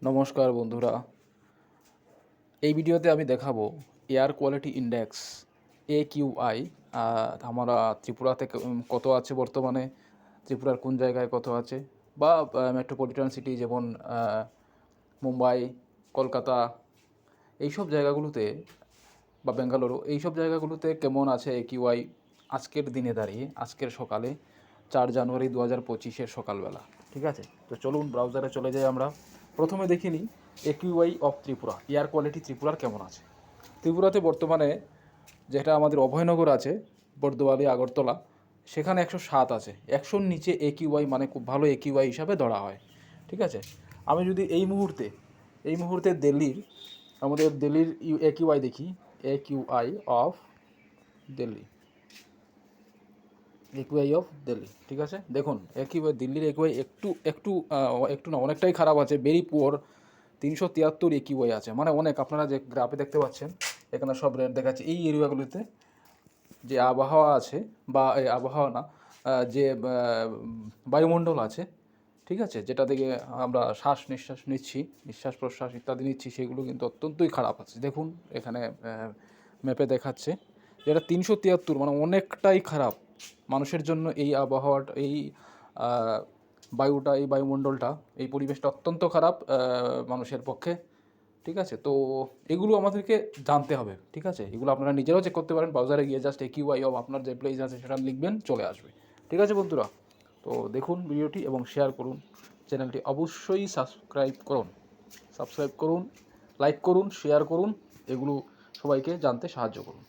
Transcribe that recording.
নমস্কার বন্ধুরা, এই ভিডিওতে আমি দেখাবো এয়ার কোয়ালিটি ইন্ডেক্স AQI। আমরা ত্রিপুরাতে কত আছে বর্তমানে, ত্রিপুরার কোন জায়গায় কত আছে, বা মেট্রোপলিটন সিটি যেমন মুম্বাই, কলকাতা, এইসব জায়গাগুলোতে বা বেঙ্গালুরু, এইসব জায়গাগুলোতে কেমন আছে AQI আজকের দিনে দাঁড়িয়ে, আজকের সকালে 4 জানুয়ারি 2025 সকালবেলা। ঠিক আছে, তো চলুন ব্রাউজারে চলে যাই। আমরা প্রথমে দেখে নিই AQI of Tripura, air quality ত্রিপুরার কেমন আছে। ত্রিপুরাতে বর্তমানে যেটা আমাদের অভয়নগর আছে, বর্দোয়ালি, আগরতলা, সেখানে 107 আছে। 100-র নিচে AQI মানে খুব ভালো AQI হিসাবে ধরা হয়। ঠিক আছে, আমি যদি এই মুহূর্তে আমাদের দিল্লির AQI দেখি, AQI of Delhi, AQI of Delhi. ঠিক আছে, দেখুন AQI দিল্লির AQI একটু না, অনেকটাই খারাপ আছে, ভেরি পুয়ার। 373 AQI আছে, মানে অনেক। আপনারা যে গ্রাফে দেখতে পাচ্ছেন, এখানে সব রেট দেখাচ্ছে। এই এরিয়াগুলিতে যে আবহাওয়া আছে, বা এই আবহাওয়া না, যে বায়ুমণ্ডল আছে, ঠিক আছে, যেটা থেকে আমরা শ্বাস নিঃশ্বাস নিচ্ছি, নিঃশ্বাস প্রশ্বাস ইত্যাদি নিচ্ছি, সেগুলো কিন্তু অত্যন্তই খারাপ আছে। দেখুন এখানে ম্যাপে দেখাচ্ছে যেটা 373, মানে অনেকটাই খারাপ মানুষের জন্য। এই আবহাওয়াটা, এই বায়ুটা, এই বায়ুমণ্ডলটা, এই পরিবেশটা অত্যন্ত খারাপ মানুষের পক্ষে। ঠিক আছে, তো এগুলো আমাদেরকে জানতে হবে। ঠিক আছে, এগুলো আপনারা নিজেরাও চেক করতে পারেন, ব্রাউজারে গিয়ে জাস্ট AQI অফ আপনার যে প্লেস আছে সেটা লিখবেন, চলে আসবে। ঠিক আছে বন্ধুরা, তো দেখুন ভিডিওটি এবং শেয়ার করুন। চ্যানেলটি অবশ্যই সাবস্ক্রাইব করুন, লাইক করুন, শেয়ার করুন, এগুলো সবাইকে জানতে সাহায্য করুন।